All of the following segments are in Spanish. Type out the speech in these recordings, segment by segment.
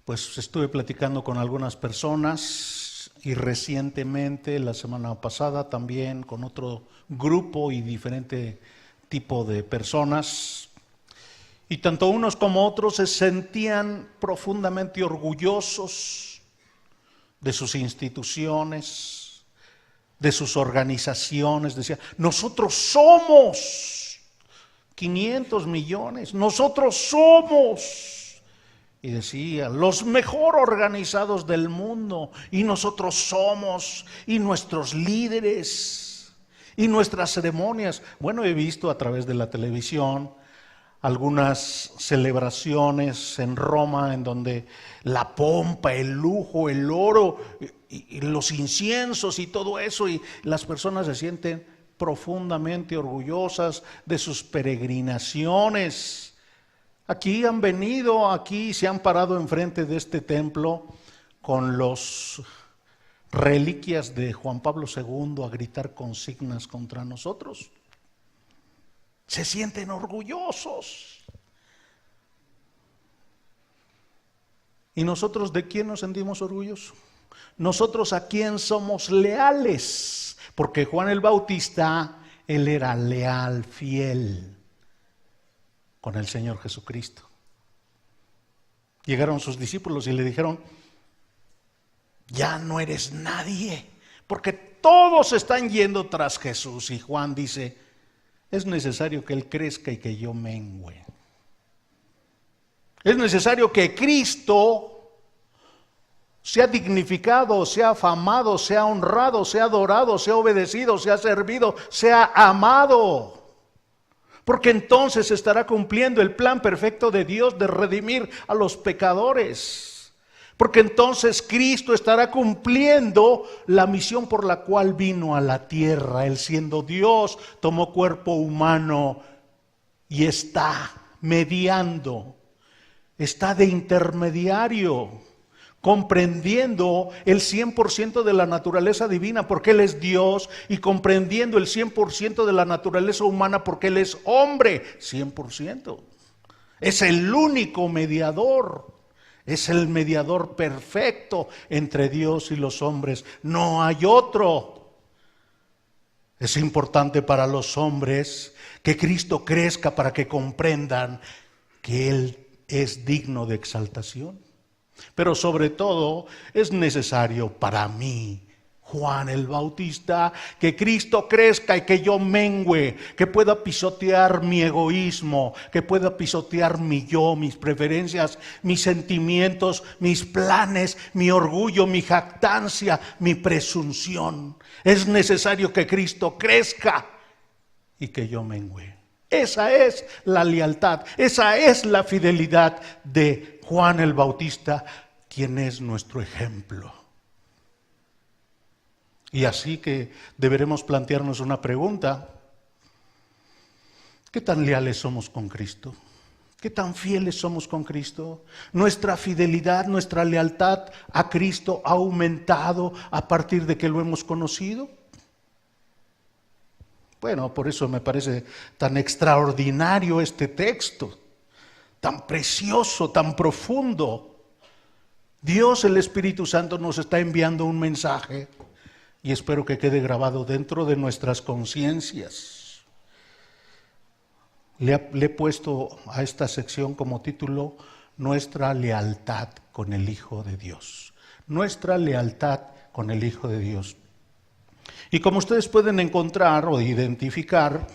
Pues estuve platicando con algunas personas y recientemente, la semana pasada, también con otro grupo y diferente tipo de personas. Y tanto unos como otros se sentían profundamente orgullosos de sus instituciones, de sus organizaciones. Decían, nosotros somos 500 millones, nosotros somos... Y decía, los mejor organizados del mundo, y nosotros somos, y nuestros líderes, y nuestras ceremonias. Bueno, he visto a través de la televisión algunas celebraciones en Roma en donde la pompa, el lujo, el oro, y los inciensos y todo eso, y las personas se sienten profundamente orgullosas de sus peregrinaciones. Aquí han venido, aquí se han parado enfrente de este templo con los reliquias de Juan Pablo II a gritar consignas contra nosotros. Se sienten orgullosos. ¿Y nosotros de quién nos sentimos orgullosos? Nosotros a quién somos leales, porque Juan el Bautista, él era leal, fiel con el Señor Jesucristo. Llegaron sus discípulos y le dijeron, ya no eres nadie, porque todos están yendo tras Jesús. Y Juan dice, es necesario que Él crezca y que yo mengüe. Es necesario que Cristo sea dignificado, sea afamado, sea honrado, sea adorado, sea obedecido, sea servido, sea amado. Porque entonces estará cumpliendo el plan perfecto de Dios de redimir a los pecadores. Porque entonces Cristo estará cumpliendo la misión por la cual vino a la tierra. Él siendo Dios, tomó cuerpo humano y está mediando, está de intermediario, comprendiendo el 100% de la naturaleza divina porque Él es Dios, y comprendiendo el 100% de la naturaleza humana porque Él es hombre 100%. Es el único mediador, es el mediador perfecto entre Dios y los hombres. No hay otro. Es importante para los hombres que Cristo crezca para que comprendan que Él es digno de exaltación. Pero sobre todo es necesario para mí, Juan el Bautista, que Cristo crezca y que yo mengüe, que pueda pisotear mi egoísmo, que pueda pisotear mi yo, mis preferencias, mis sentimientos, mis planes, mi orgullo, mi jactancia, mi presunción. Es necesario que Cristo crezca y que yo mengüe. Esa es la lealtad, esa es la fidelidad de Juan el Bautista, quien es nuestro ejemplo. Y así que deberemos plantearnos una pregunta: ¿qué tan leales somos con Cristo? ¿Qué tan fieles somos con Cristo? ¿Nuestra fidelidad, nuestra lealtad a Cristo ha aumentado a partir de que lo hemos conocido? Bueno, por eso me parece tan extraordinario este texto, tan precioso, tan profundo. Dios, el Espíritu Santo, nos está enviando un mensaje y espero que quede grabado dentro de nuestras conciencias. Le he puesto a esta sección como título, Nuestra lealtad con el Hijo de Dios. Nuestra lealtad con el Hijo de Dios. Y como ustedes pueden encontrar o identificar,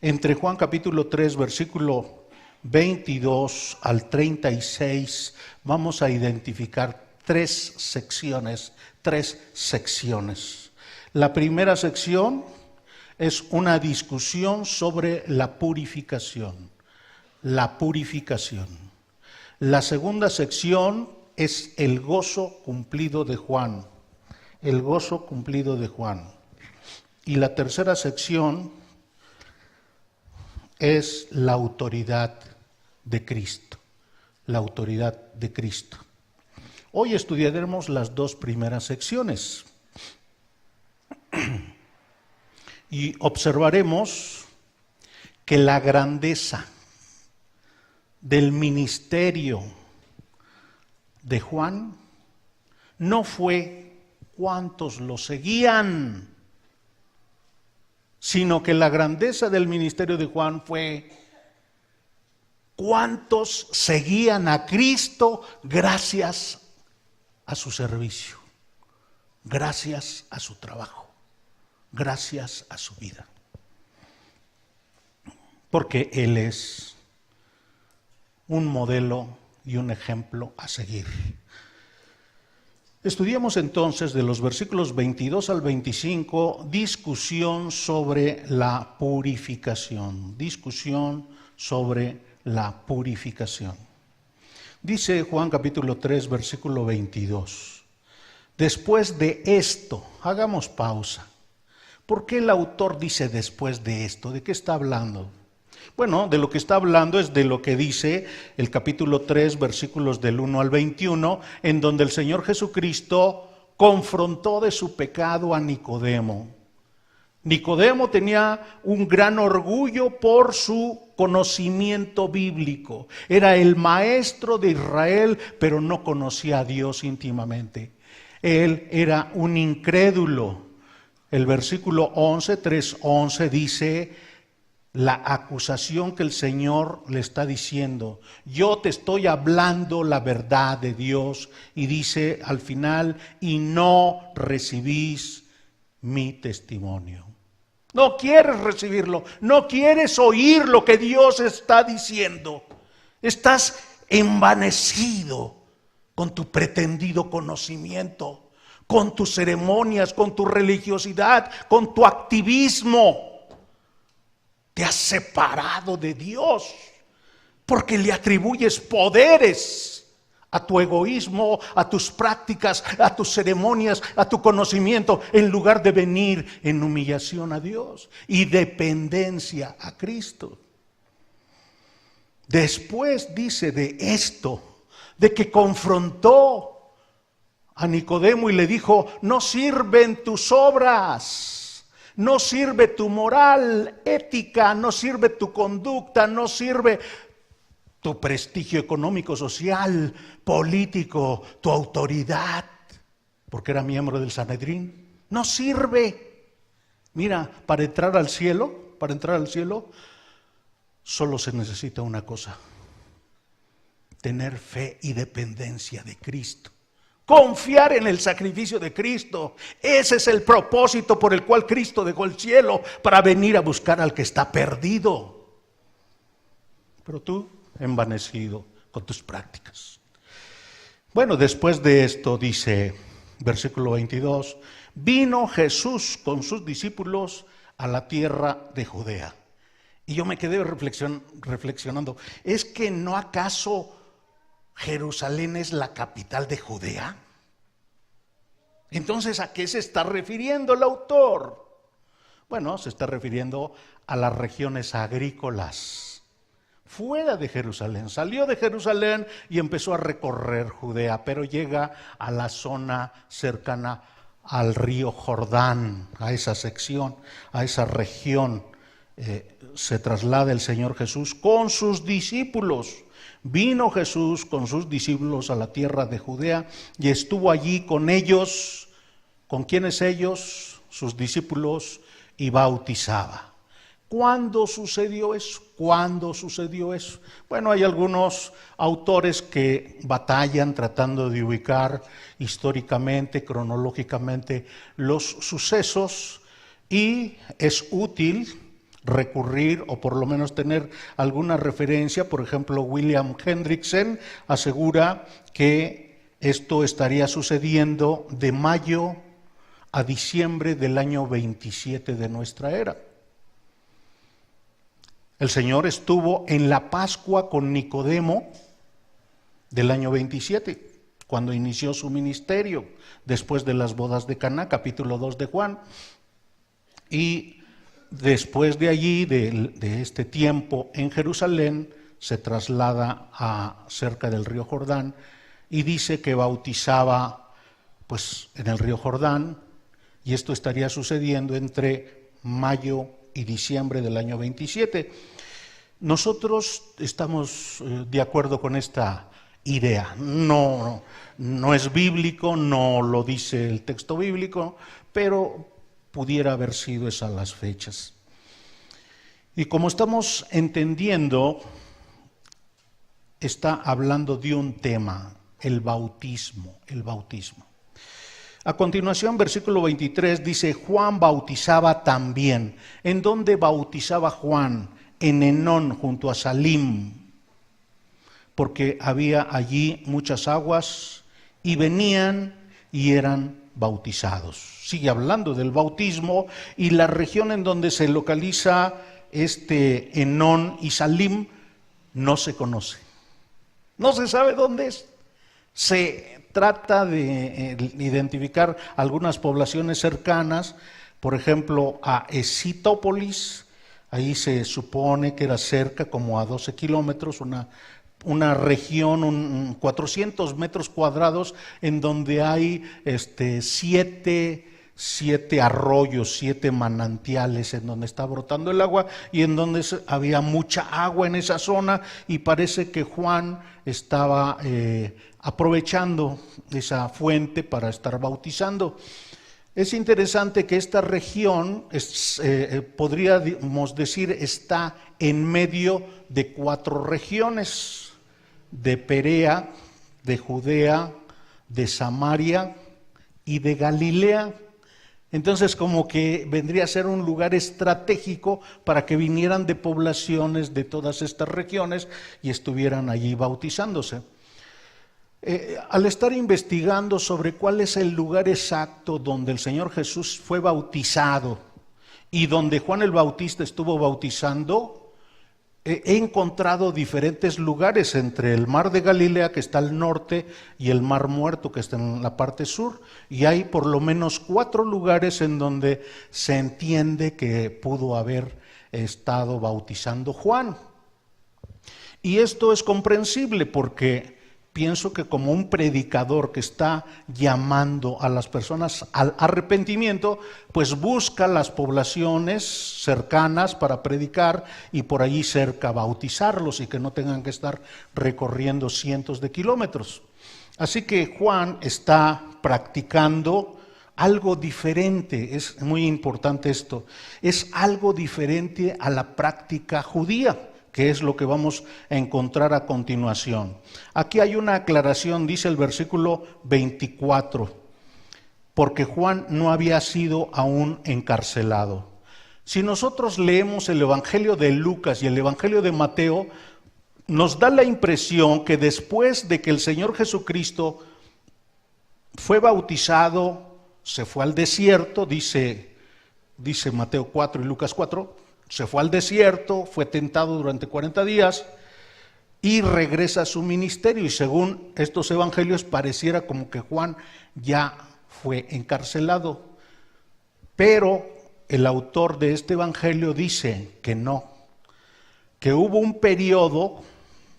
entre Juan capítulo 3, versículo 22 al 36, vamos a identificar tres secciones. La primera sección es una discusión sobre la purificación. La purificación. La segunda sección es el gozo cumplido de Juan. El gozo cumplido de Juan. Y la tercera sección es la autoridad de Cristo. La autoridad de Cristo. Hoy estudiaremos las dos primeras secciones. Y observaremos que la grandeza del ministerio de Juan no fue cuántos lo seguían, sino que la grandeza del ministerio de Juan fue cuántos seguían a Cristo gracias a su servicio, gracias a su trabajo, gracias a su vida. Porque Él es un modelo y un ejemplo a seguir. Estudiamos entonces de los versículos 22 al 25 discusión sobre la purificación. Discusión sobre la purificación. Dice Juan capítulo 3, versículo 22. Después de esto, hagamos pausa. ¿Por qué el autor dice después de esto? ¿De qué está hablando? Bueno, de lo que está hablando es de lo que dice el capítulo 3, versículos del 1 al 21, en donde el Señor Jesucristo confrontó de su pecado a Nicodemo. Nicodemo tenía un gran orgullo por su conocimiento bíblico. Era el maestro de Israel, pero no conocía a Dios íntimamente. Él era un incrédulo. El versículo 11, 3:11 dice la acusación que el Señor le está diciendo. Yo te estoy hablando la verdad de Dios. Y dice al final, y no recibís mi testimonio. No quieres recibirlo, no quieres oír lo que Dios está diciendo. Estás envanecido con tu pretendido conocimiento, con tus ceremonias, con tu religiosidad, con tu activismo. Te has separado de Dios porque le atribuyes poderes a tu egoísmo, a tus prácticas, a tus ceremonias, a tu conocimiento, en lugar de venir en humillación a Dios y dependencia a Cristo. Después dice de esto, de que confrontó a Nicodemo y le dijo, no sirven tus obras. No sirve tu moral ética, no sirve tu conducta, no sirve tu prestigio económico, social, político, tu autoridad, porque era miembro del Sanedrín. No sirve. Mira, para entrar al cielo, solo se necesita una cosa: tener fe y dependencia de Cristo. Confiar en el sacrificio de Cristo. Ese es el propósito por el cual Cristo dejó el cielo, para venir a buscar al que está perdido. Pero tú, envanecido con tus prácticas. Bueno, después de esto dice, versículo 22, vino Jesús con sus discípulos a la tierra de Judea. Y yo me quedé reflexionando, ¿es que no acaso Jerusalén es la capital de Judea? Entonces, ¿a qué se está refiriendo el autor? Bueno, se está refiriendo a las regiones agrícolas fuera de Jerusalén. Salió de Jerusalén y empezó a recorrer Judea, pero llega a la zona cercana al río Jordán, a esa sección, a esa región. Se traslada el Señor Jesús con sus discípulos. Vino Jesús con sus discípulos a la tierra de Judea y estuvo allí con ellos. ¿Con quiénes ellos? Sus discípulos, y bautizaba. ¿Cuándo sucedió eso? ¿Cuándo sucedió eso? Bueno, hay algunos autores que batallan tratando de ubicar históricamente, cronológicamente los sucesos, y es útil recurrir o por lo menos tener alguna referencia. Por ejemplo, William Hendrickson asegura que esto estaría sucediendo de mayo a diciembre del año 27 de nuestra era. El Señor estuvo en la Pascua con Nicodemo del año 27, cuando inició su ministerio, después de las bodas de Caná, capítulo 2 de Juan. Y después de allí, de este tiempo en Jerusalén, se traslada a cerca del río Jordán y dice que bautizaba pues en el río Jordán, y esto estaría sucediendo entre mayo y diciembre del año 27. Nosotros estamos de acuerdo con esta idea. No es bíblico, no lo dice el texto bíblico, pero pudiera haber sido esas las fechas. Y como estamos entendiendo, está hablando de un tema, el bautismo, el bautismo. A continuación, versículo 23 dice, Juan bautizaba también. ¿En dónde bautizaba Juan? En Enón, junto a Salim, porque había allí muchas aguas y venían y eran bautizados. Sigue hablando del bautismo y la región en donde se localiza Enón y Salim no se conoce. No se sabe dónde es. Se trata de identificar algunas poblaciones cercanas, por ejemplo a Escitópolis, ahí se supone que era cerca, como a 12 kilómetros, una región, 400 metros cuadrados, en donde hay 7 arroyos, 7 manantiales en donde está brotando el agua y en donde había mucha agua en esa zona, y parece que Juan estaba aprovechando esa fuente para estar bautizando. Es interesante que esta región, podríamos decir, está en medio de 4 regiones, de Perea, de Judea, de Samaria y de Galilea. Entonces, como que vendría a ser un lugar estratégico para que vinieran de poblaciones de todas estas regiones y estuvieran allí bautizándose. Al estar investigando sobre cuál es el lugar exacto donde el Señor Jesús fue bautizado y donde Juan el Bautista estuvo bautizando, he encontrado diferentes lugares entre el mar de Galilea, que está al norte, y el mar Muerto, que está en la parte sur, y hay por lo menos 4 lugares en donde se entiende que pudo haber estado bautizando Juan. Y esto es comprensible porque pienso que como un predicador que está llamando a las personas al arrepentimiento, pues busca las poblaciones cercanas para predicar y por allí cerca bautizarlos y que no tengan que estar recorriendo cientos de kilómetros. Así que Juan está practicando algo diferente, es muy importante esto, es algo diferente a la práctica judía, que es lo que vamos a encontrar a continuación. Aquí hay una aclaración, dice el versículo 24, porque Juan no había sido aún encarcelado. Si nosotros leemos el Evangelio de Lucas y el Evangelio de Mateo, nos da la impresión que después de que el Señor Jesucristo fue bautizado, se fue al desierto, dice Mateo 4 y Lucas 4, se fue al desierto, fue tentado durante 40 días y regresa a su ministerio. Y según estos evangelios pareciera como que Juan ya fue encarcelado. Pero el autor de este evangelio dice que no, que hubo un periodo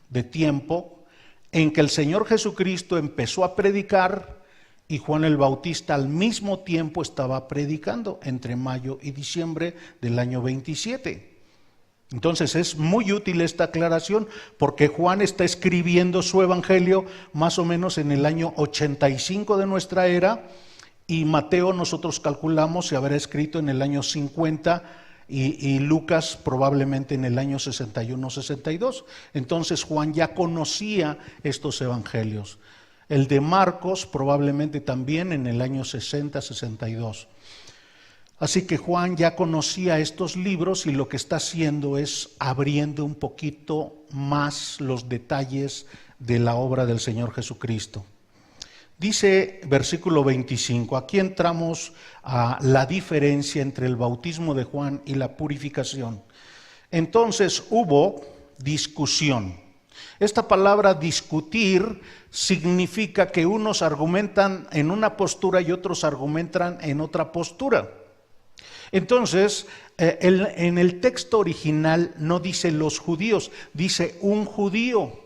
de tiempo en que el Señor Jesucristo empezó a predicar y Juan el Bautista al mismo tiempo estaba predicando entre mayo y diciembre del año 27. Entonces es muy útil esta aclaración porque Juan está escribiendo su evangelio más o menos en el año 85 de nuestra era y Mateo nosotros calculamos se habrá escrito en el año 50 y Lucas probablemente en el año 61-62. Entonces Juan ya conocía estos evangelios. El de Marcos probablemente también en el año 60-62. Así que Juan ya conocía estos libros y lo que está haciendo es abriendo un poquito más los detalles de la obra del Señor Jesucristo. Dice versículo 25, aquí entramos a la diferencia entre el bautismo de Juan y la purificación. Entonces hubo discusión. Esta palabra discutir significa que unos argumentan en una postura y otros argumentan en otra postura. Entonces, en el texto original no dice los judíos, dice un judío.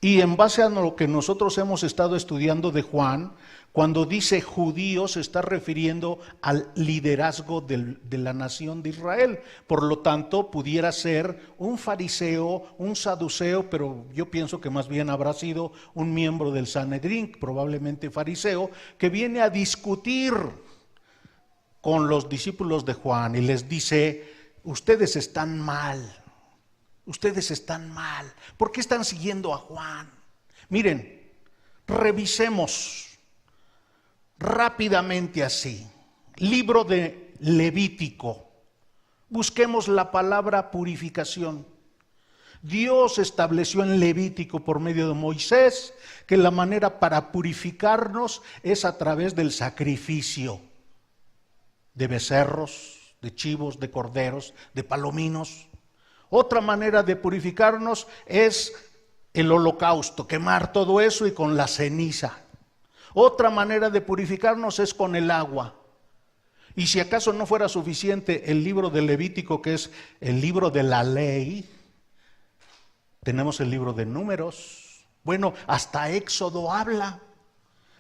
Y en base a lo que nosotros hemos estado estudiando de Juan, cuando dice judíos se está refiriendo al liderazgo de la nación de Israel. Por lo tanto, pudiera ser un fariseo, un saduceo, pero yo pienso que más bien habrá sido un miembro del Sanedrín, probablemente fariseo, que viene a discutir con los discípulos de Juan y les dice: ustedes están mal. Ustedes están mal. ¿Por qué están siguiendo a Juan? Miren, revisemos rápidamente así. Libro de Levítico. Busquemos la palabra purificación. Dios estableció en Levítico por medio de Moisés que la manera para purificarnos es a través del sacrificio de becerros, de chivos, de corderos, de palominos. Otra manera de purificarnos es el holocausto, quemar todo eso y con la ceniza. Otra manera de purificarnos es con el agua. Y si acaso no fuera suficiente el libro de Levítico, que es el libro de la ley, tenemos el libro de Números. Bueno, hasta Éxodo habla.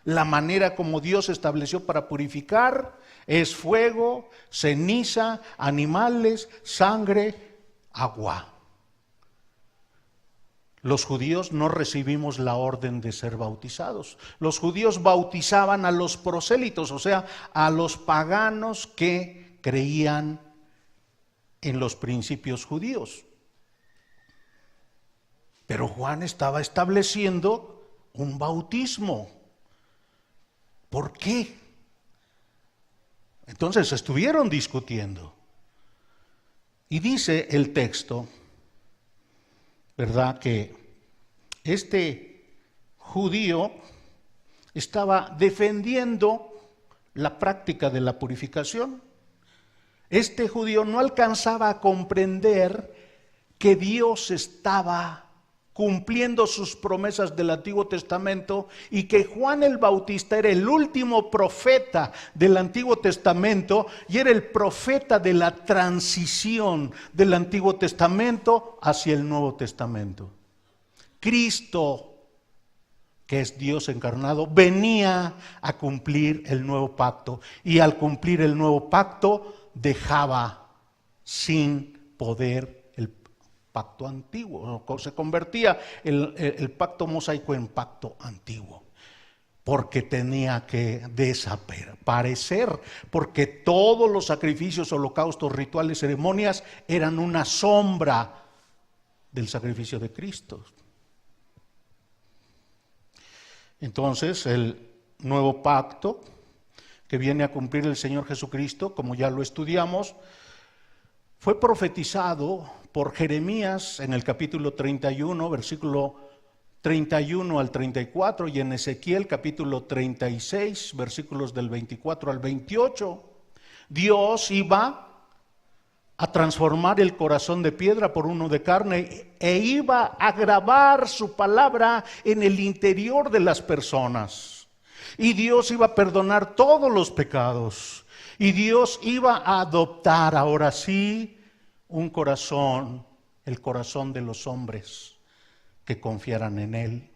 La manera como Dios estableció para purificar es fuego, ceniza, animales, sangre, agua. Los judíos no recibimos la orden de ser bautizados. Los judíos bautizaban a los prosélitos, o sea, a los paganos que creían en los principios judíos. Pero Juan estaba estableciendo un bautismo. ¿Por qué? Entonces estuvieron discutiendo. Y dice el texto, ¿verdad?, que este judío estaba defendiendo la práctica de la purificación. Este judío no alcanzaba a comprender que Dios estaba cumpliendo sus promesas del Antiguo Testamento y que Juan el Bautista era el último profeta del Antiguo Testamento y era el profeta de la transición del Antiguo Testamento hacia el Nuevo Testamento. Cristo, que es Dios encarnado, venía a cumplir el nuevo pacto y al cumplir el nuevo pacto dejaba sin poder pacto antiguo, se convertía el pacto mosaico en pacto antiguo, porque tenía que desaparecer, porque todos los sacrificios, holocaustos, rituales, ceremonias eran una sombra del sacrificio de Cristo. Entonces, el nuevo pacto que viene a cumplir el Señor Jesucristo, como ya lo estudiamos, fue profetizado por Jeremías en el capítulo 31, versículo 31 al 34, y en Ezequiel capítulo 36, versículos del 24 al 28. Dios iba a transformar el corazón de piedra por uno de carne e iba a grabar su palabra en el interior de las personas. Y Dios iba a perdonar todos los pecados. Y Dios iba a adoptar ahora sí un corazón, el corazón de los hombres que confiaran en Él.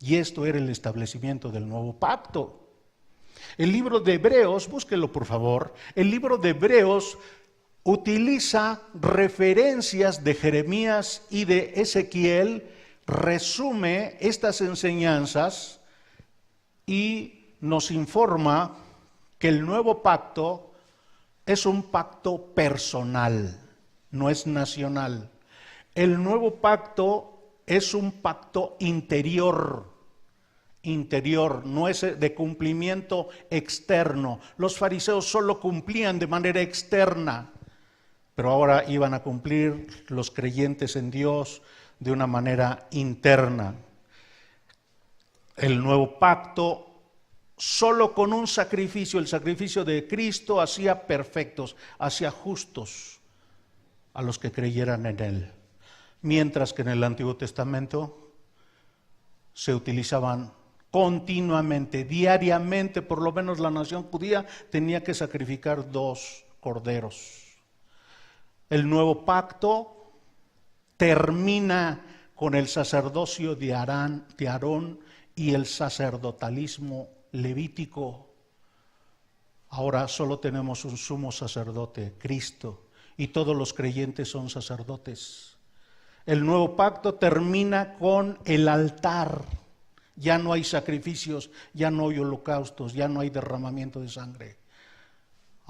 Y esto era el establecimiento del nuevo pacto. El libro de Hebreos, búsquelo por favor, el libro de Hebreos utiliza referencias de Jeremías y de Ezequiel, resume estas enseñanzas y nos informa que el nuevo pacto es un pacto personal, no es nacional. El nuevo pacto es un pacto interior, no es de cumplimiento externo. Los fariseos solo cumplían de manera externa, pero ahora iban a cumplir los creyentes en Dios de una manera interna. El nuevo pacto, solo con un sacrificio, el sacrificio de Cristo, hacía perfectos, hacía justos a los que creyeran en Él. Mientras que en el Antiguo Testamento se utilizaban continuamente, diariamente, por lo menos la nación judía tenía que sacrificar 2 corderos. El nuevo pacto termina con el sacerdocio de Aarón y el sacerdotalismo levítico. Ahora solo tenemos un sumo sacerdote, Cristo, y todos los creyentes son sacerdotes. El nuevo pacto termina con el altar. Ya no hay sacrificios, ya no hay holocaustos, ya no hay derramamiento de sangre.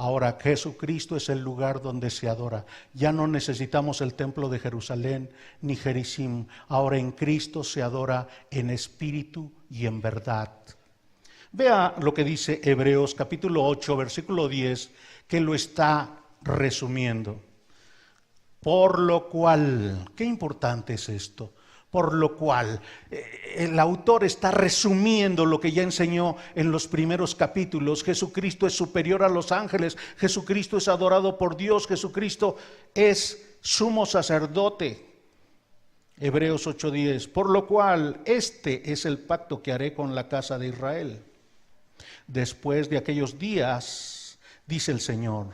Ahora Jesucristo es el lugar donde se adora. Ya no necesitamos el templo de Jerusalén ni Gerizim. Ahora en Cristo se adora en espíritu y en verdad. Vea lo que dice Hebreos capítulo 8, versículo 10, que lo está resumiendo. Por lo cual, qué importante es esto. Por lo cual, el autor está resumiendo lo que ya enseñó en los primeros capítulos. Jesucristo es superior a los ángeles, Jesucristo es adorado por Dios, Jesucristo es sumo sacerdote. Hebreos 8:10, por lo cual este es el pacto que haré con la casa de Israel. Después de aquellos días, dice el Señor,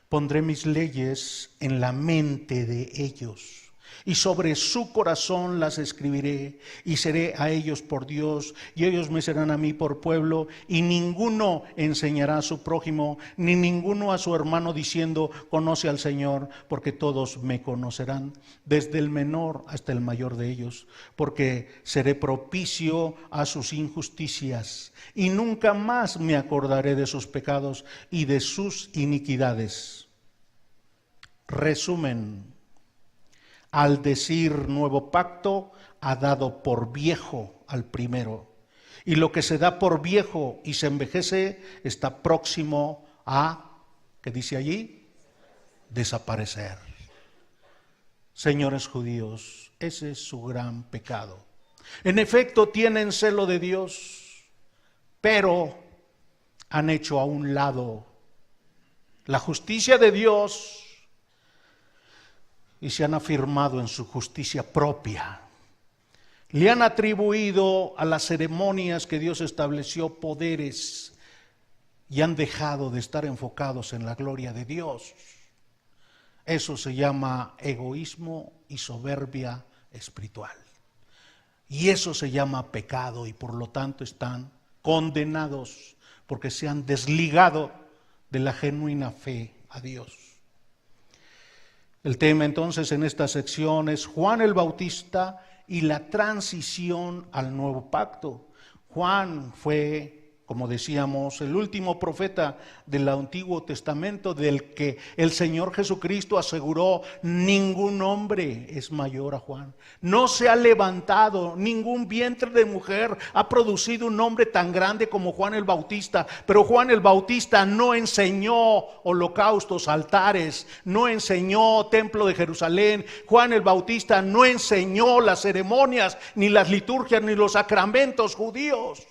pondré mis leyes en la mente de ellos y sobre su corazón las escribiré y seré a ellos por Dios y ellos me serán a mí por pueblo y ninguno enseñará a su prójimo ni ninguno a su hermano diciendo conoce al Señor porque todos me conocerán desde el menor hasta el mayor de ellos porque seré propicio a sus injusticias y nunca más me acordaré de sus pecados y de sus iniquidades. Resumen. Al decir nuevo pacto, ha dado por viejo al primero. Y lo que se da por viejo y se envejece está próximo a, ¿qué dice allí? Desaparecer. Señores judíos, ese es su gran pecado. En efecto, tienen celo de Dios, pero han hecho a un lado la justicia de Dios y se han afirmado en su justicia propia. Le han atribuido a las ceremonias que Dios estableció poderes y han dejado de estar enfocados en la gloria de Dios. Eso se llama egoísmo y soberbia espiritual. Y eso se llama pecado y por lo tanto están condenados porque se han desligado de la genuina fe a Dios. El tema entonces en esta sección es Juan el Bautista y la transición al nuevo pacto. Juan fue, como decíamos, el último profeta del Antiguo Testamento del que el Señor Jesucristo aseguró, ningún hombre es mayor a Juan. No se ha levantado, ningún vientre de mujer ha producido un hombre tan grande como Juan el Bautista. Pero Juan el Bautista no enseñó holocaustos, altares, no enseñó templo de Jerusalén. Juan el Bautista no enseñó las ceremonias, ni las liturgias, ni los sacramentos judíos.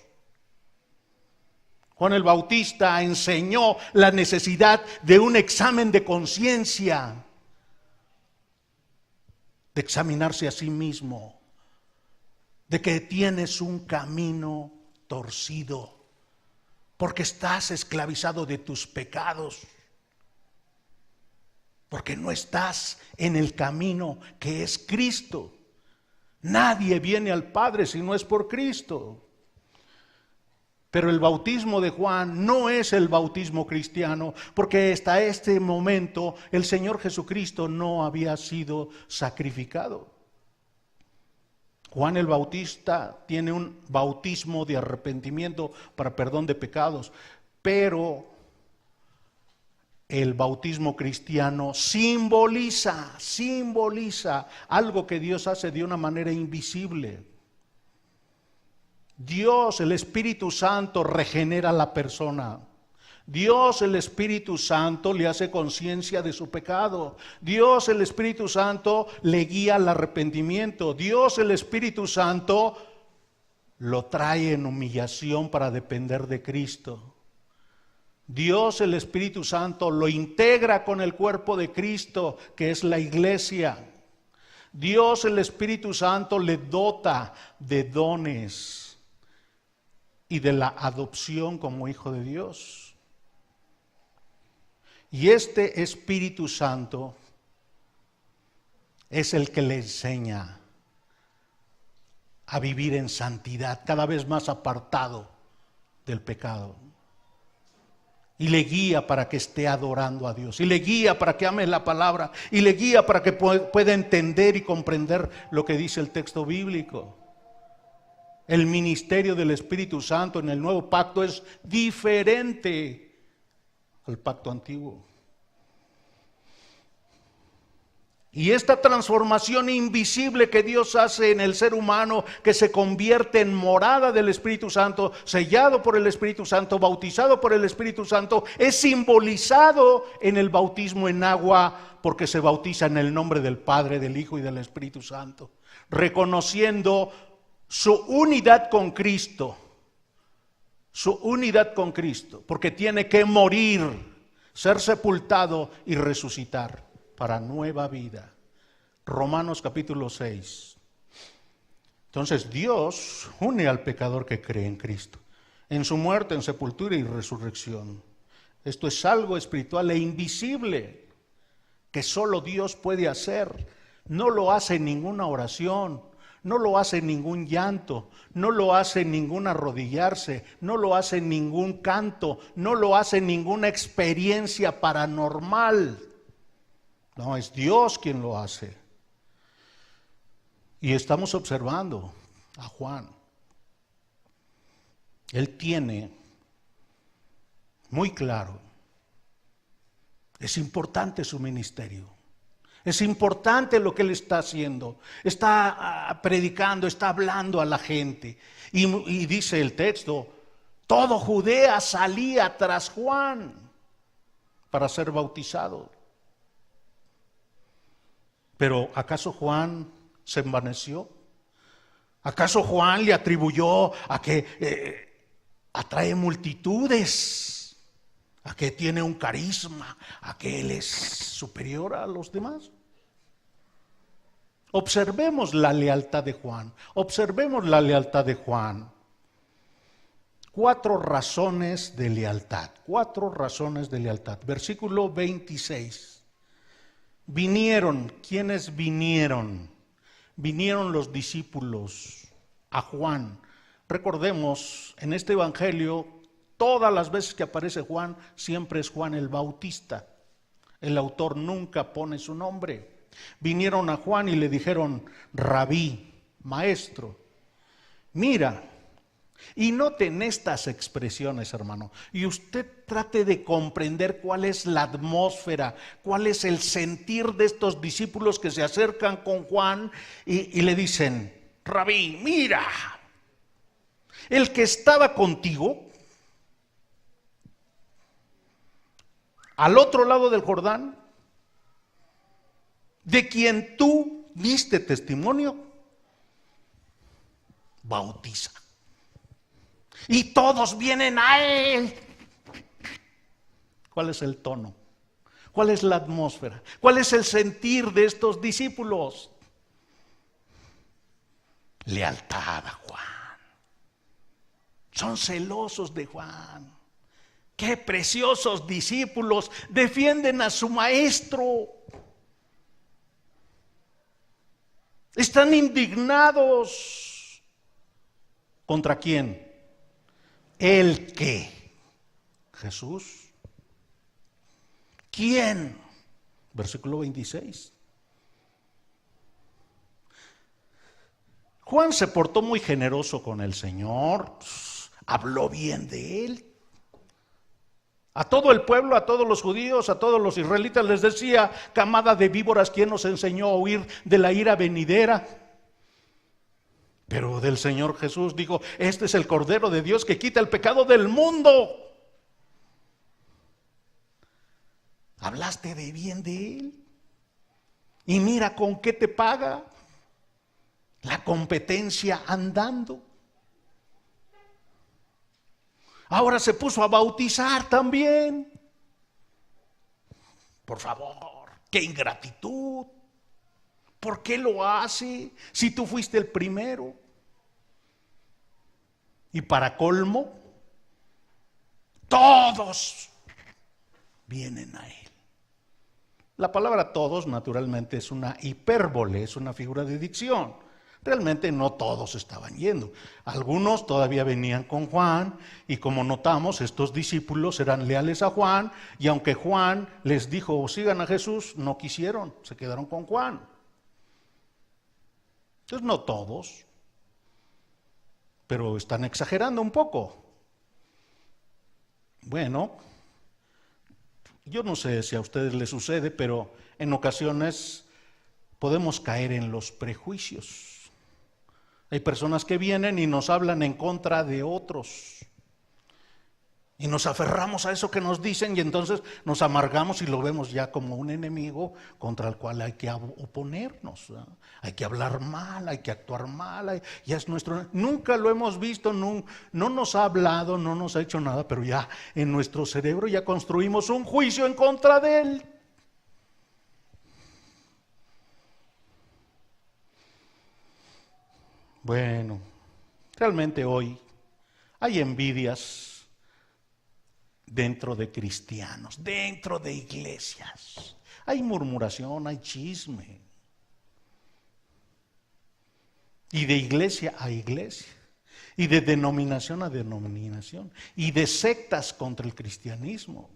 Juan el Bautista enseñó la necesidad de un examen de conciencia, de examinarse a sí mismo, de que tienes un camino torcido, porque estás esclavizado de tus pecados, porque no estás en el camino que es Cristo. Nadie viene al Padre si no es por Cristo. Pero el bautismo de Juan no es el bautismo cristiano, porque hasta este momento el Señor Jesucristo no había sido sacrificado. Juan el Bautista tiene un bautismo de arrepentimiento para perdón de pecados, pero el bautismo cristiano simboliza algo que Dios hace de una manera invisible. Dios, el Espíritu Santo, regenera a la persona. Dios, el Espíritu Santo, le hace conciencia de su pecado. Dios, el Espíritu Santo, le guía al arrepentimiento. Dios, el Espíritu Santo, lo trae en humillación para depender de Cristo. Dios, el Espíritu Santo, lo integra con el cuerpo de Cristo, que es la iglesia. Dios, el Espíritu Santo, le dota de dones y de la adopción como hijo de Dios. Y este Espíritu Santo es el que le enseña a vivir en santidad, cada vez más apartado del pecado. Y le guía para que esté adorando a Dios. Y le guía para que ame la palabra. Y le guía para que pueda entender y comprender lo que dice el texto bíblico. El ministerio del Espíritu Santo en el nuevo pacto es diferente al pacto antiguo. Y esta transformación invisible que Dios hace en el ser humano, que se convierte en morada del Espíritu Santo, sellado por el Espíritu Santo, bautizado por el Espíritu Santo, es simbolizado en el bautismo en agua, porque se bautiza en el nombre del Padre, del Hijo y del Espíritu Santo, reconociendo su unidad con Cristo, porque tiene que morir, ser sepultado y resucitar para nueva vida. Romanos capítulo 6. Entonces Dios une al pecador que cree en Cristo, en su muerte, en sepultura y resurrección. Esto es algo espiritual e invisible que solo Dios puede hacer. No lo hace en ninguna oración, no lo hace en ningún llanto, no lo hace en ningún arrodillarse, no lo hace en ningún canto, no lo hace en ninguna experiencia paranormal. No, es Dios quien lo hace. Y estamos observando a Juan. Él tiene muy claro, es importante su ministerio. Es importante lo que él está haciendo. Está predicando, está hablando a la gente. Y dice el texto, todo Judea salía tras Juan para ser bautizado. Pero ¿acaso Juan se envaneció? ¿Acaso Juan le atribuyó a que atrae multitudes? ¿A que tiene un carisma? ¿A que él es superior a los demás? Observemos la lealtad de Juan. Observemos la lealtad de Juan. 4 razones de lealtad. 4 razones de lealtad. Versículo 26. Vinieron, ¿quiénes vinieron? Vinieron los discípulos a Juan. Recordemos, en este evangelio, todas las veces que aparece Juan, siempre es Juan el Bautista. El autor nunca pone su nombre. Vinieron a Juan y le dijeron, Rabí, maestro, mira. Y noten estas expresiones, hermano, y usted trate de comprender cuál es la atmósfera, cuál es el sentir de estos discípulos que se acercan con Juan y le dicen, Rabí, mira, el que estaba contigo al otro lado del Jordán, de quien tú diste testimonio, bautiza. Y todos vienen a él. ¿Cuál es el tono? ¿Cuál es la atmósfera? ¿Cuál es el sentir de estos discípulos? Lealtad a Juan. Son celosos de Juan. Qué preciosos discípulos, defienden a su maestro. Están indignados. ¿Contra quién? ¿El qué? Jesús. ¿Quién? Versículo 26. Juan se portó muy generoso con el Señor, habló bien de él. A todo el pueblo, a todos los judíos, a todos los israelitas les decía, camada de víboras, ¿quién nos enseñó a huir de la ira venidera? Pero del Señor Jesús dijo, este es el Cordero de Dios que quita el pecado del mundo. Hablaste de bien de él. Y mira con qué te paga. La competencia andando. Ahora se puso a bautizar también. Por favor, qué ingratitud. ¿Por qué lo hace si tú fuiste el primero? Y para colmo, todos vienen a él. La palabra todos naturalmente es una hipérbole, es una figura de dicción. Realmente no todos estaban yendo. Algunos todavía venían con Juan y como notamos, estos discípulos eran leales a Juan y aunque Juan les dijo sigan a Jesús, no quisieron, se quedaron con Juan. Entonces no todos, pero están exagerando un poco. Bueno, yo no sé si a ustedes les sucede, pero en ocasiones podemos caer en los prejuicios. Hay personas que vienen y nos hablan en contra de otros. Y nos aferramos a eso que nos dicen y entonces nos amargamos y lo vemos ya como un enemigo contra el cual hay que oponernos, ¿verdad? Hay que hablar mal, hay que actuar mal, ya es nuestro. Nunca lo hemos visto, no nos ha hablado, no nos ha hecho nada, pero ya en nuestro cerebro ya construimos un juicio en contra de él. Bueno, realmente hoy hay envidias dentro de cristianos, dentro de iglesias. Hay murmuración, hay chisme. Y de iglesia a iglesia. Y de denominación a denominación. Y de sectas contra el cristianismo.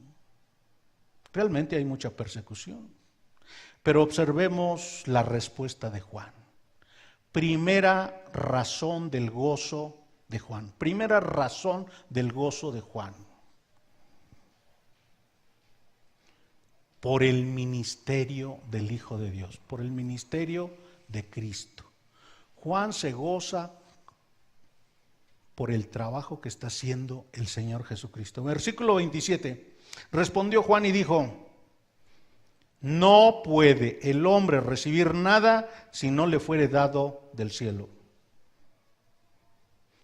Realmente hay mucha persecución. Pero observemos la respuesta de Juan. Primera razón del gozo de Juan. Primera razón del gozo de Juan. Por el ministerio del Hijo de Dios, por el ministerio de Cristo. Juan se goza por el trabajo que está haciendo el Señor Jesucristo. Versículo 27. Respondió Juan y dijo: no puede el hombre recibir nada si no le fuere dado del cielo.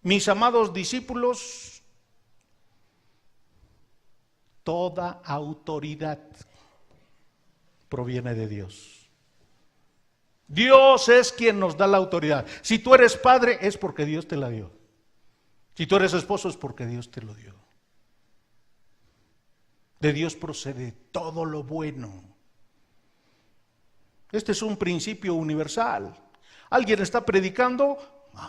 Mis amados discípulos, toda autoridad proviene de Dios. Dios es quien nos da la autoridad. Si tú eres padre, es porque Dios te la dio. Si tú eres esposo, es porque Dios te lo dio. De Dios procede todo lo bueno. Este es un principio universal. Alguien está predicando,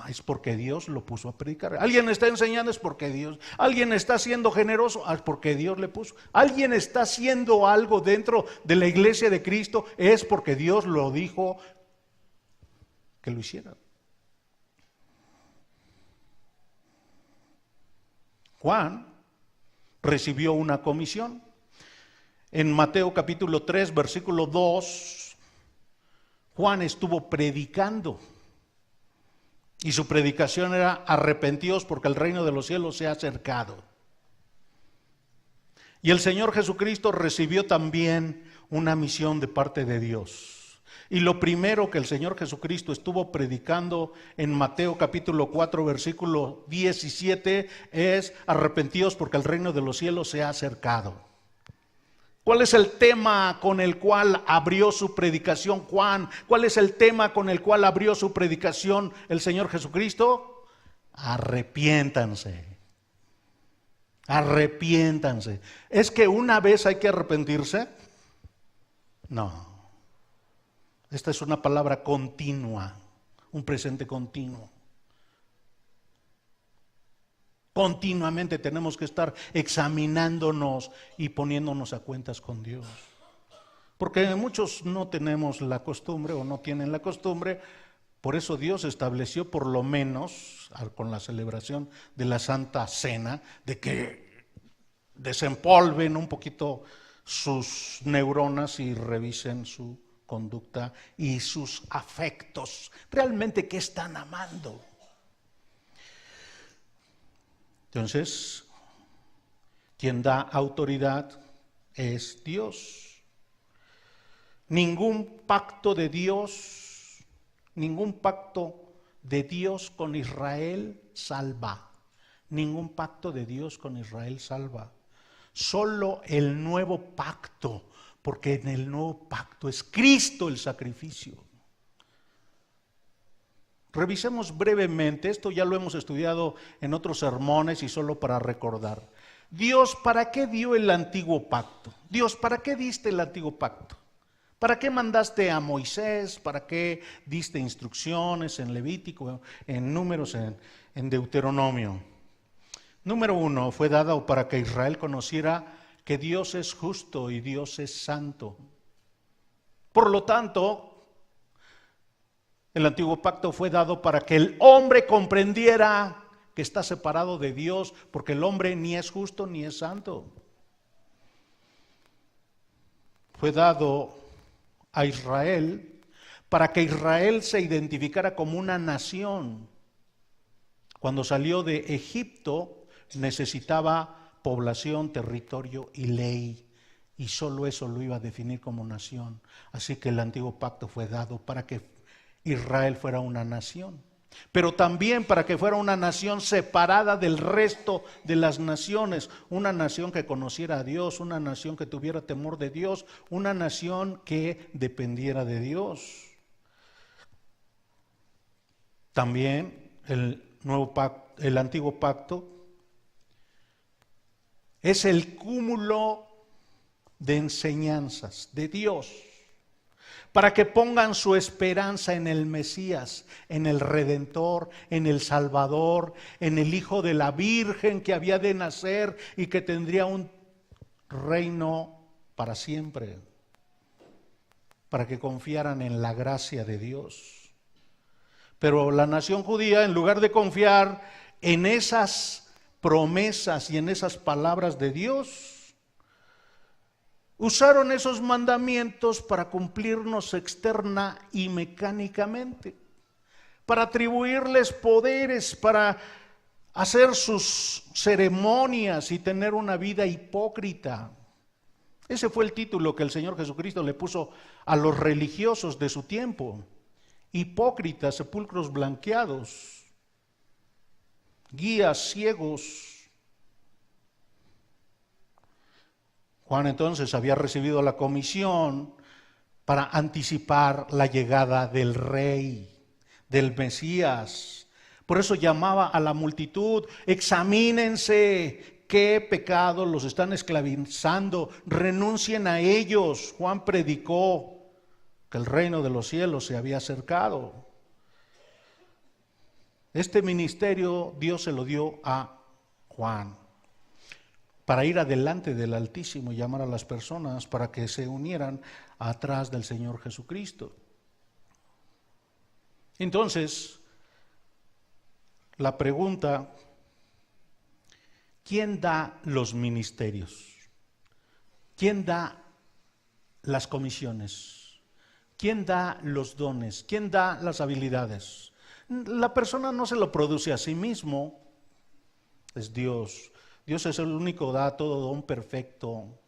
es porque Dios lo puso a predicar. Alguien está enseñando, es porque Dios. Alguien está siendo generoso, es porque Dios le puso. Alguien está haciendo algo dentro de la iglesia de Cristo, es porque Dios lo dijo que lo hiciera. Juan recibió una comisión. En Mateo capítulo 3, versículo 2, Juan estuvo predicando y su predicación era: arrepentíos porque el reino de los cielos se ha acercado. Y el Señor Jesucristo recibió también una misión de parte de Dios. Y lo primero que el Señor Jesucristo estuvo predicando en Mateo capítulo 4 versículo 17 es: arrepentíos porque el reino de los cielos se ha acercado. ¿Cuál es el tema con el cual abrió su predicación Juan? ¿Cuál es el tema con el cual abrió su predicación el Señor Jesucristo? Arrepiéntanse. Arrepiéntanse. ¿Es que una vez hay que arrepentirse? No. Esta es una palabra continua, un presente continuo. Continuamente tenemos que estar examinándonos y poniéndonos a cuentas con Dios. Porque muchos no tenemos la costumbre o no tienen la costumbre, por eso Dios estableció por lo menos con la celebración de la Santa Cena, de que desempolven un poquito sus neuronas y revisen su conducta y sus afectos. ¿Realmente qué están amando? Entonces, quien da autoridad es Dios. Ningún pacto de Dios con Israel salva. Ningún pacto de Dios con Israel salva. Solo el nuevo pacto, porque en el nuevo pacto es Cristo el sacrificio. Revisemos brevemente, esto ya lo hemos estudiado en otros sermones y solo para recordar. Dios, ¿para qué dio el antiguo pacto? Dios, ¿para qué diste el antiguo pacto? ¿Para qué mandaste a Moisés? ¿Para qué diste instrucciones en Levítico, en Números, en Deuteronomio? Número 1, fue dado para que Israel conociera que Dios es justo y Dios es santo. Por lo tanto, el antiguo pacto fue dado para que el hombre comprendiera que está separado de Dios, porque el hombre ni es justo ni es santo. Fue dado a Israel para que Israel se identificara como una nación. Cuando salió de Egipto necesitaba población, territorio y ley, y solo eso lo iba a definir como nación. Así que el antiguo pacto fue dado para que Israel fuera una nación, pero también para que fuera una nación separada del resto de las naciones, una nación que conociera a Dios, una nación que tuviera temor de Dios, una nación que dependiera de Dios. También el antiguo pacto es el cúmulo de enseñanzas de Dios para que pongan su esperanza en el Mesías, en el Redentor, en el Salvador, en el Hijo de la Virgen que había de nacer y que tendría un reino para siempre, para que confiaran en la gracia de Dios. Pero la nación judía, en lugar de confiar en esas promesas y en esas palabras de Dios, usaron esos mandamientos para cumplirnos externa y mecánicamente, para atribuirles poderes, para hacer sus ceremonias y tener una vida hipócrita. Ese fue el título que el Señor Jesucristo le puso a los religiosos de su tiempo: hipócritas, sepulcros blanqueados, guías ciegos. Juan entonces había recibido la comisión para anticipar la llegada del Rey, del Mesías. Por eso llamaba a la multitud: examínense qué pecados los están esclavizando, renuncien a ellos. Juan predicó que el reino de los cielos se había acercado. Este ministerio Dios se lo dio a Juan para ir adelante del Altísimo y llamar a las personas para que se unieran atrás del Señor Jesucristo. Entonces, la pregunta: ¿quién da los ministerios? ¿Quién da las comisiones? ¿Quién da los dones? ¿Quién da las habilidades? La persona no se lo produce a sí mismo, es Dios. Dios es el único que da todo don perfecto.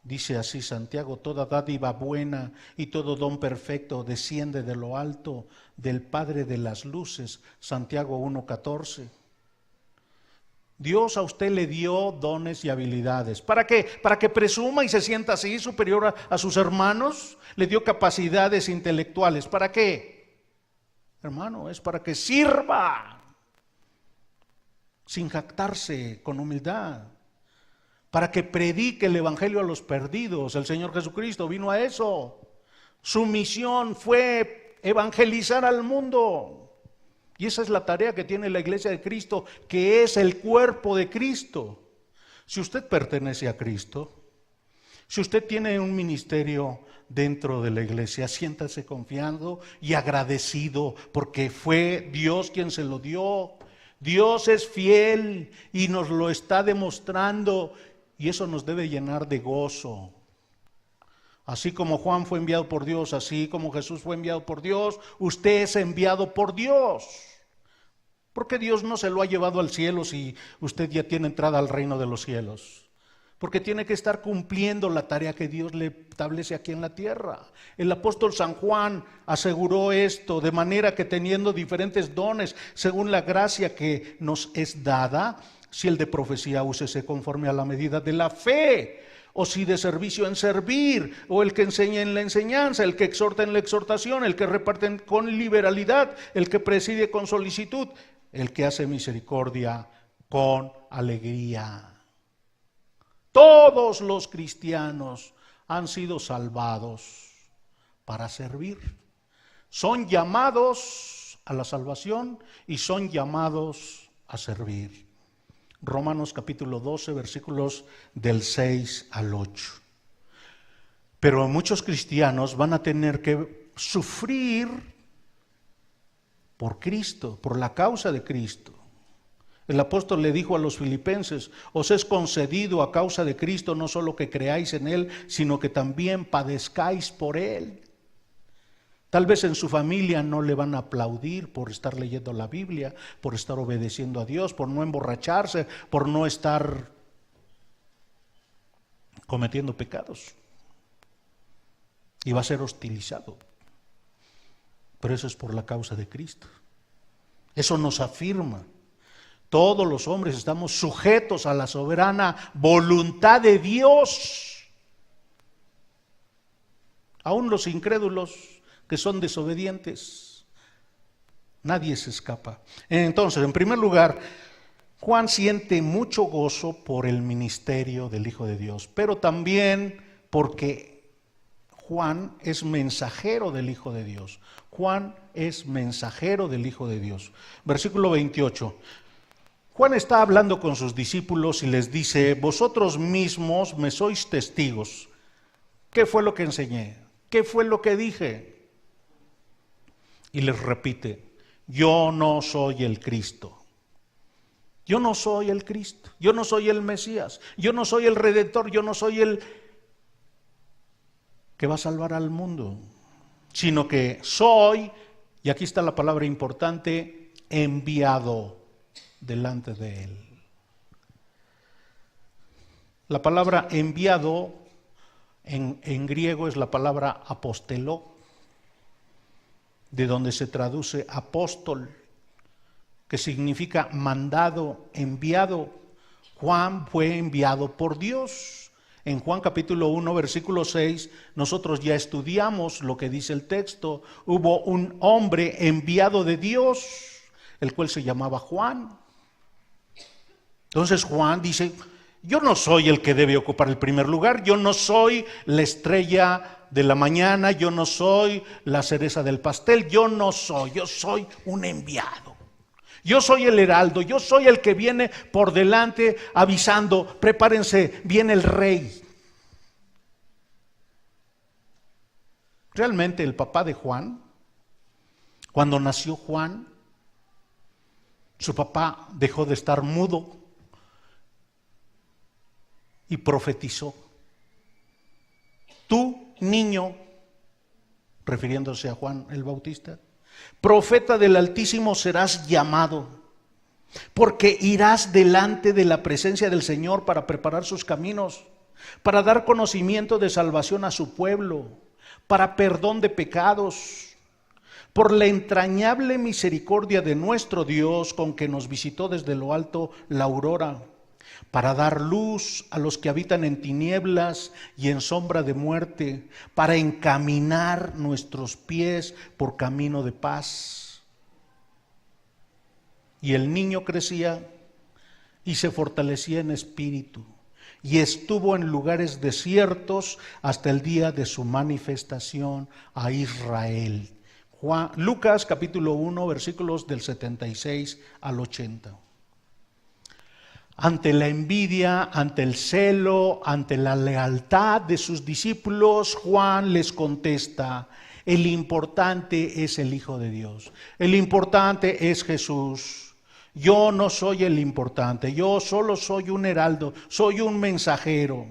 Dice así Santiago: toda dádiva buena y todo don perfecto desciende de lo alto, del Padre de las luces. Santiago 1:14. Dios a usted le dio dones y habilidades. ¿Para qué? ¿Para que presuma y se sienta así superior a sus hermanos? Le dio capacidades intelectuales. ¿Para qué? Hermano, es para que sirva sin jactarse, con humildad, para que predique el evangelio a los perdidos. El Señor Jesucristo vino a eso. Su misión fue evangelizar al mundo. Y esa es la tarea que tiene la iglesia de Cristo, que es el cuerpo de Cristo. Si usted pertenece a Cristo, si usted tiene un ministerio dentro de la iglesia, siéntase confiado y agradecido, porque fue Dios quien se lo dio. Dios es fiel y nos lo está demostrando, y eso nos debe llenar de gozo. Así como Juan fue enviado por Dios, así como Jesús fue enviado por Dios, usted es enviado por Dios. Porque Dios no se lo ha llevado al cielo si usted ya tiene entrada al reino de los cielos. Porque tiene que estar cumpliendo la tarea que Dios le establece aquí en la tierra. El apóstol San Juan aseguró esto, de manera que teniendo diferentes dones según la gracia que nos es dada, si el de profecía úsese conforme a la medida de la fe, o si de servicio en servir, o el que enseña en la enseñanza, el que exhorta en la exhortación, el que reparte con liberalidad, el que preside con solicitud, el que hace misericordia con alegría. Todos los cristianos han sido salvados para servir. Son llamados a la salvación y son llamados a servir. Romanos capítulo 12, versículos del 6 al 8. Pero muchos cristianos van a tener que sufrir por Cristo, por la causa de Cristo. El apóstol le dijo a los filipenses: os es concedido a causa de Cristo no solo que creáis en Él, sino que también padezcáis por Él. Tal vez en su familia no le van a aplaudir por estar leyendo la Biblia, por estar obedeciendo a Dios, por no emborracharse, por no estar cometiendo pecados. Y va a ser hostilizado. Pero eso es por la causa de Cristo. Eso nos afirma. Todos los hombres estamos sujetos a la soberana voluntad de Dios. Aún los incrédulos que son desobedientes, nadie se escapa. Entonces, en primer lugar, Juan siente mucho gozo por el ministerio del Hijo de Dios, pero también porque Juan es mensajero del Hijo de Dios. Juan es mensajero del Hijo de Dios. Versículo 28. Juan está hablando con sus discípulos y les dice: vosotros mismos me sois testigos. ¿Qué fue lo que enseñé? ¿Qué fue lo que dije? Y les repite: yo no soy el Cristo. Yo no soy el Cristo. Yo no soy el Mesías. Yo no soy el Redentor. Yo no soy el que va a salvar al mundo. Sino que soy, y aquí está la palabra importante, enviado delante de Él. La palabra enviado en griego es la palabra apostelo, de donde se traduce apóstol, que significa mandado, enviado. Juan fue enviado por Dios. En Juan capítulo 1, versículo 6, nosotros ya estudiamos lo que dice el texto. Hubo un hombre enviado de Dios, el cual se llamaba Juan. Entonces Juan dice: yo no soy el que debe ocupar el primer lugar, yo no soy la estrella de la mañana, yo no soy la cereza del pastel, yo soy un enviado. Yo soy el heraldo, yo soy el que viene por delante avisando: prepárense, viene el rey. Realmente el papá de Juan, cuando nació Juan, su papá dejó de estar mudo y profetizó: tú, niño, refiriéndose a Juan el Bautista, profeta del Altísimo serás llamado, porque irás delante de la presencia del Señor para preparar sus caminos, para dar conocimiento de salvación a su pueblo, para perdón de pecados, por la entrañable misericordia de nuestro Dios, con que nos visitó desde lo alto la aurora, para dar luz a los que habitan en tinieblas y en sombra de muerte, para encaminar nuestros pies por camino de paz. Y el niño crecía y se fortalecía en espíritu, y estuvo en lugares desiertos hasta el día de su manifestación a Israel. Lucas capítulo 1, versículos del 76 al 80. Ante la envidia, ante el celo, ante la lealtad de sus discípulos, Juan les contesta: el importante es el Hijo de Dios, el importante es Jesús. Yo no soy el importante, yo solo soy un heraldo, soy un mensajero.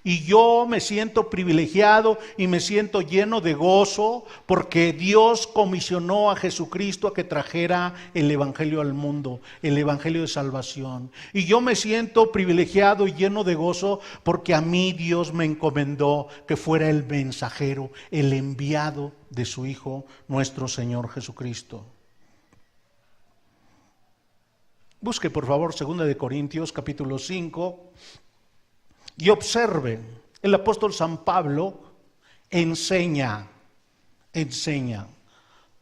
Y yo me siento privilegiado y me siento lleno de gozo porque Dios comisionó a Jesucristo a que trajera el Evangelio al mundo, el Evangelio de salvación. Y yo me siento privilegiado y lleno de gozo porque a mí Dios me encomendó que fuera el mensajero, el enviado de su Hijo, nuestro Señor Jesucristo. Busque por favor 2 Corintios capítulo 5 y observe, el apóstol San Pablo enseña.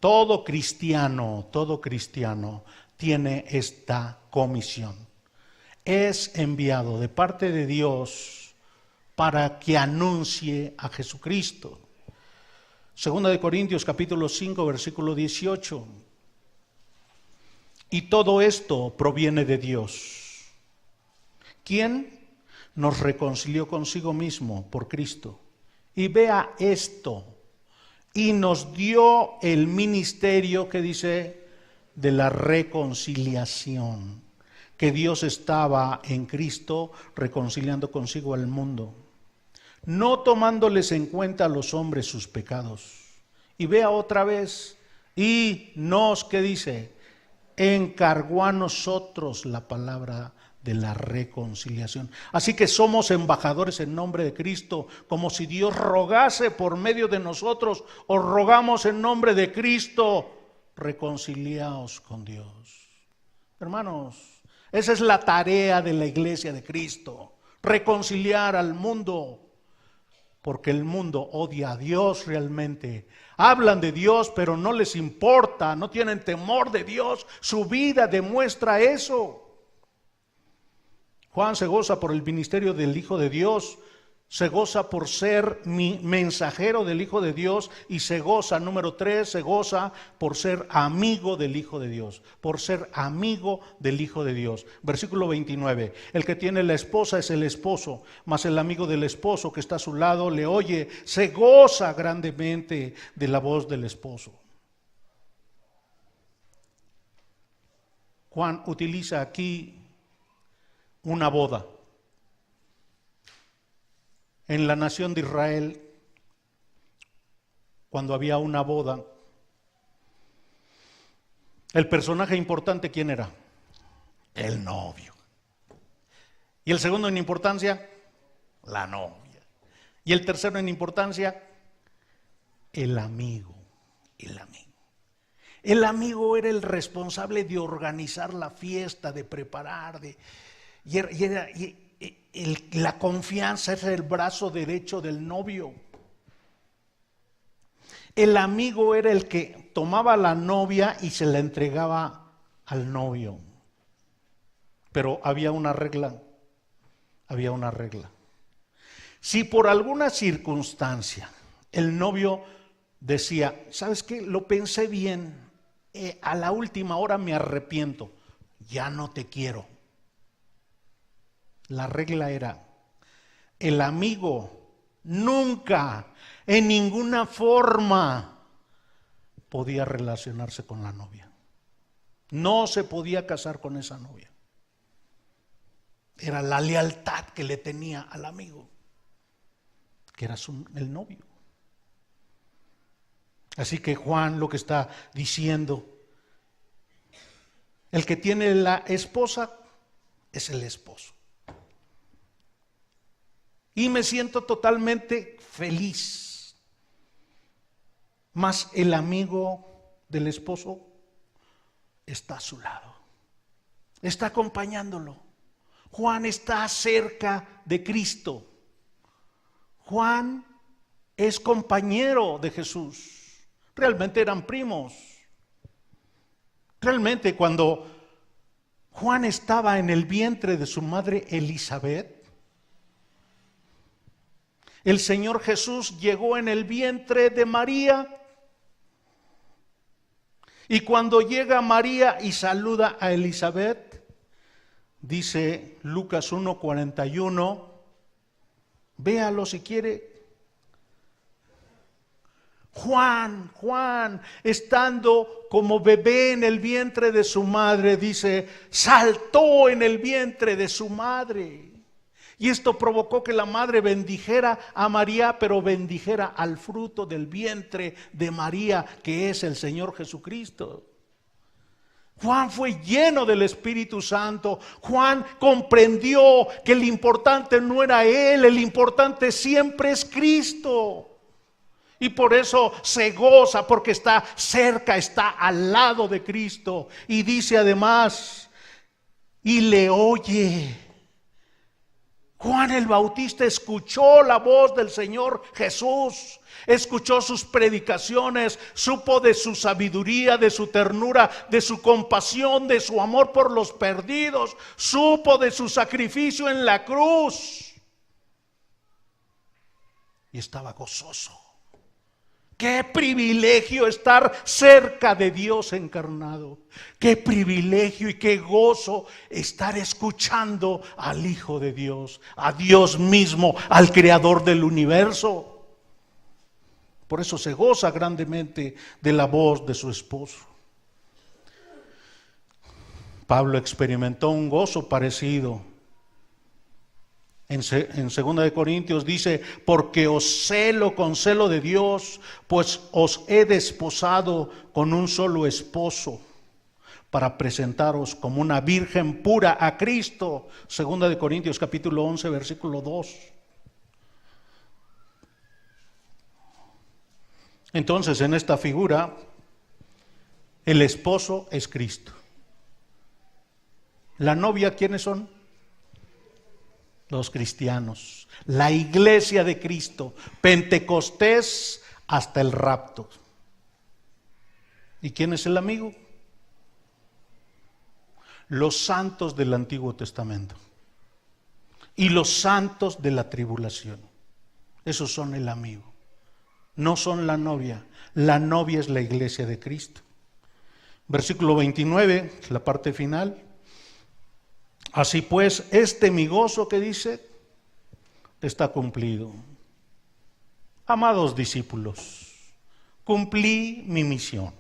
Todo cristiano tiene esta comisión. Es enviado de parte de Dios para que anuncie a Jesucristo. Segunda de Corintios capítulo 5 versículo 18. Y todo esto proviene de Dios, quien nos reconcilió consigo mismo por Cristo. Y vea esto, y nos dio el ministerio que dice de la reconciliación, que Dios estaba en Cristo reconciliando consigo al mundo, no tomándoles en cuenta a los hombres sus pecados. Y vea otra vez, y nos, ¿qué dice? Encargó a nosotros la palabra de la reconciliación. Así que somos embajadores en nombre de Cristo, como si Dios rogase por medio de nosotros. Os rogamos en nombre de Cristo, reconciliaos con Dios. Hermanos, esa es la tarea de la iglesia de Cristo, reconciliar al mundo, porque el mundo odia a Dios realmente. Hablan de Dios, pero no les importa, no tienen temor de Dios. Su vida demuestra eso. Juan se goza por el ministerio del Hijo de Dios, se goza por ser mensajero del Hijo de Dios y se goza, número 3, se goza por ser amigo del Hijo de Dios, por ser amigo del Hijo de Dios. Versículo 29, el que tiene la esposa es el esposo, mas el amigo del esposo que está a su lado le oye, se goza grandemente de la voz del esposo. Juan utiliza aquí una boda. En la nación de Israel, cuando había una boda, el personaje importante, ¿quién era? El novio. Y el segundo en importancia, la novia. Y el tercero en importancia, el amigo. El amigo. El amigo era el responsable de organizar la fiesta, de preparar, la confianza es el brazo derecho del novio. El amigo era el que tomaba a la novia y se la entregaba al novio. Pero había una regla. Si por alguna circunstancia el novio decía, ¿sabes qué? Lo pensé bien, a la última hora me arrepiento, ya no te quiero. La regla era, el amigo nunca, en ninguna forma, podía relacionarse con la novia. No se podía casar con esa novia. Era la lealtad que le tenía al amigo, que era el novio. Así que Juan lo que está diciendo, el que tiene la esposa es el esposo. Y me siento totalmente feliz. Mas el amigo del esposo está a su lado, está acompañándolo. Juan está cerca de Cristo. Juan es compañero de Jesús. Realmente eran primos. Realmente cuando Juan estaba en el vientre de su madre Elizabeth, el Señor Jesús llegó en el vientre de María. Y cuando llega María y saluda a Elizabeth, dice Lucas 1:41, véalo si quiere. Juan, estando como bebé en el vientre de su madre, dice, saltó en el vientre de su madre. Y esto provocó que la madre bendijera a María, pero bendijera al fruto del vientre de María, que es el Señor Jesucristo. Juan fue lleno del Espíritu Santo. Juan comprendió que el importante no era él, el importante siempre es Cristo. Y por eso se goza, porque está cerca, está al lado de Cristo. Y dice además, y le oye. Juan el Bautista escuchó la voz del Señor Jesús, escuchó sus predicaciones, supo de su sabiduría, de su ternura, de su compasión, de su amor por los perdidos, supo de su sacrificio en la cruz. y estaba gozoso. Qué privilegio estar cerca de Dios encarnado. Qué privilegio y qué gozo estar escuchando al Hijo de Dios, a Dios mismo, al Creador del universo. Por eso se goza grandemente de la voz de su esposo. Pablo experimentó un gozo parecido. En 2 de Corintios dice: porque os celo con celo de Dios, pues os he desposado con un solo esposo, para presentaros como una virgen pura a Cristo. 2 de Corintios capítulo 11, versículo 2. Entonces, en esta figura, el esposo es Cristo. La novia, ¿quiénes son? Los cristianos, la iglesia de Cristo, Pentecostés hasta el rapto. ¿Y quién es el amigo? Los santos del Antiguo Testamento y los santos de la tribulación. Esos son el amigo. No son la novia. La novia es la iglesia de Cristo. Versículo 29, la parte final. Así pues, mi gozo que dice, está cumplido. Amados discípulos, cumplí mi misión.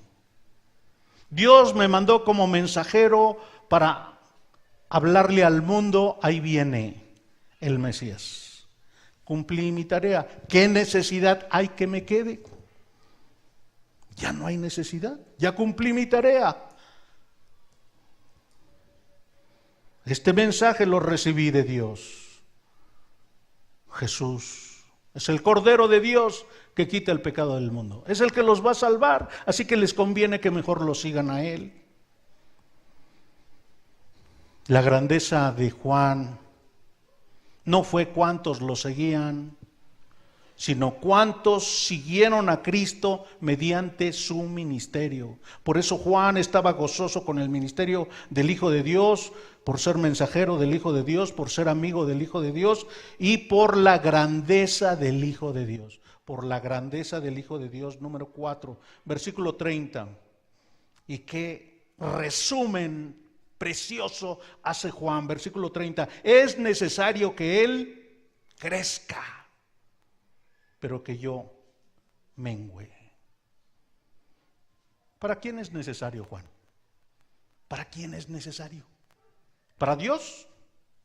Dios me mandó como mensajero para hablarle al mundo, ahí viene el Mesías. Cumplí mi tarea. ¿Qué necesidad hay que me quede? Ya no hay necesidad, ya cumplí mi tarea. Este mensaje lo recibí de Dios. Jesús es el Cordero de Dios que quita el pecado del mundo. Es el que los va a salvar, así que les conviene que mejor lo sigan a Él. La grandeza de Juan no fue cuántos lo seguían, sino cuántos siguieron a Cristo mediante su ministerio. Por eso Juan estaba gozoso con el ministerio del Hijo de Dios, por ser mensajero del Hijo de Dios, por ser amigo del Hijo de Dios y por la grandeza del Hijo de Dios. Por la grandeza del Hijo de Dios, número 4, versículo 30. Y qué resumen precioso hace Juan, versículo 30. Es necesario que Él crezca, pero que yo mengüe. ¿Para quién es necesario, Juan? ¿Para quién es necesario? ¿Para Dios?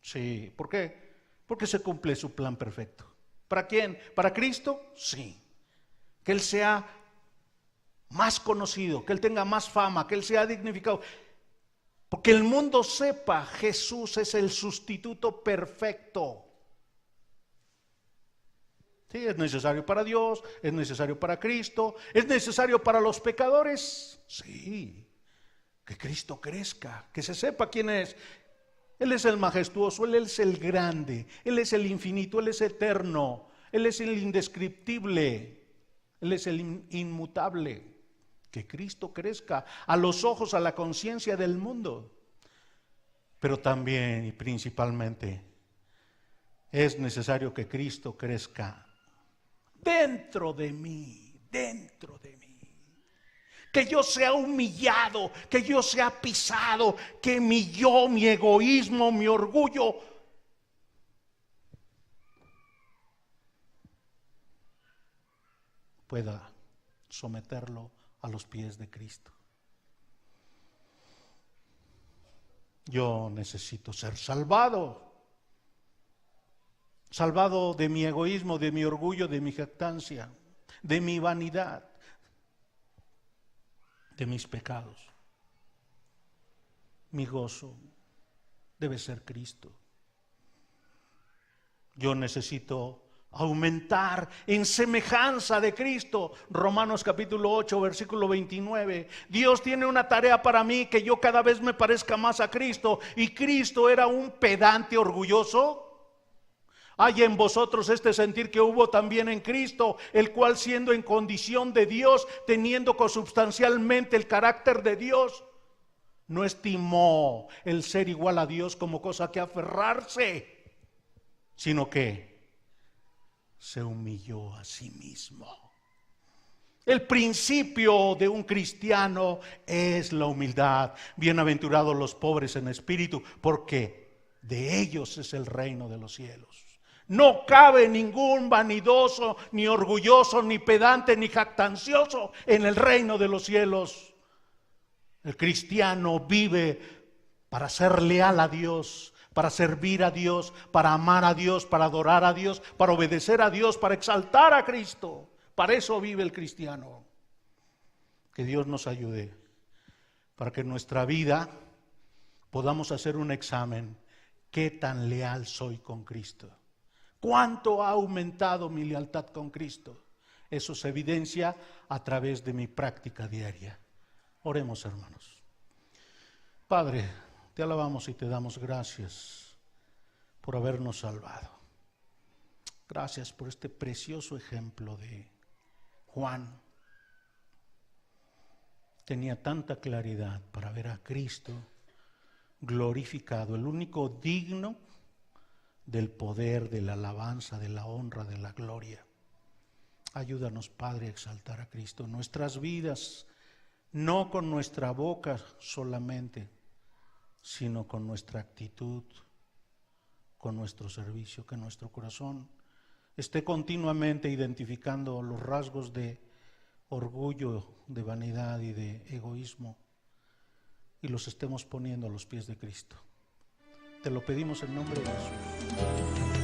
Sí. ¿Por qué? Porque se cumple su plan perfecto. ¿Para quién? ¿Para Cristo? Sí. Que Él sea más conocido, que Él tenga más fama, que Él sea dignificado. Porque el mundo sepa, Jesús es el sustituto perfecto. Sí, es necesario para Dios, es necesario para Cristo, es necesario para los pecadores. Sí, que Cristo crezca, que se sepa quién es. Él es el majestuoso, Él es el grande, Él es el infinito, Él es eterno, Él es el indescriptible, Él es el inmutable. Que Cristo crezca a los ojos, a la conciencia del mundo. Pero también y principalmente es necesario que Cristo crezca dentro de mí, dentro de mí. Que yo sea humillado, que yo sea pisado, que mi yo, mi egoísmo, mi orgullo pueda someterlo a los pies de Cristo. Yo necesito ser salvado. Salvado de mi egoísmo, de mi orgullo, de mi jactancia, de mi vanidad, de mis pecados. Mi gozo debe ser Cristo. Yo necesito aumentar en semejanza de Cristo. Romanos capítulo 8, versículo 29. Dios tiene una tarea para mí, que yo cada vez me parezca más a Cristo. Y Cristo era un pedante orgulloso. Hay en vosotros este sentir que hubo también en Cristo, el cual siendo en condición de Dios, teniendo consubstancialmente el carácter de Dios, no estimó el ser igual a Dios como cosa que aferrarse, sino que se humilló a sí mismo. El principio de un cristiano es la humildad. Bienaventurados los pobres en espíritu, porque de ellos es el reino de los cielos. No cabe ningún vanidoso, ni orgulloso, ni pedante, ni jactancioso en el reino de los cielos. El cristiano vive para ser leal a Dios, para servir a Dios, para amar a Dios, para adorar a Dios, para obedecer a Dios, para exaltar a Cristo. Para eso vive el cristiano. Que Dios nos ayude, para que en nuestra vida podamos hacer un examen. ¿Qué tan leal soy con Cristo? ¿Cuánto ha aumentado mi lealtad con Cristo? Eso se evidencia a través de mi práctica diaria. Oremos, hermanos. Padre, te alabamos y te damos gracias por habernos salvado. Gracias por este precioso ejemplo de Juan. Tenía tanta claridad para ver a Cristo glorificado, el único digno del poder, de la alabanza, de la honra, de la gloria. Ayúdanos, Padre, a exaltar a Cristo en nuestras vidas, no con nuestra boca solamente, sino con nuestra actitud, con nuestro servicio, que nuestro corazón esté continuamente identificando los rasgos de orgullo, de vanidad y de egoísmo, y los estemos poniendo a los pies de Cristo. Te lo pedimos en nombre de Jesús.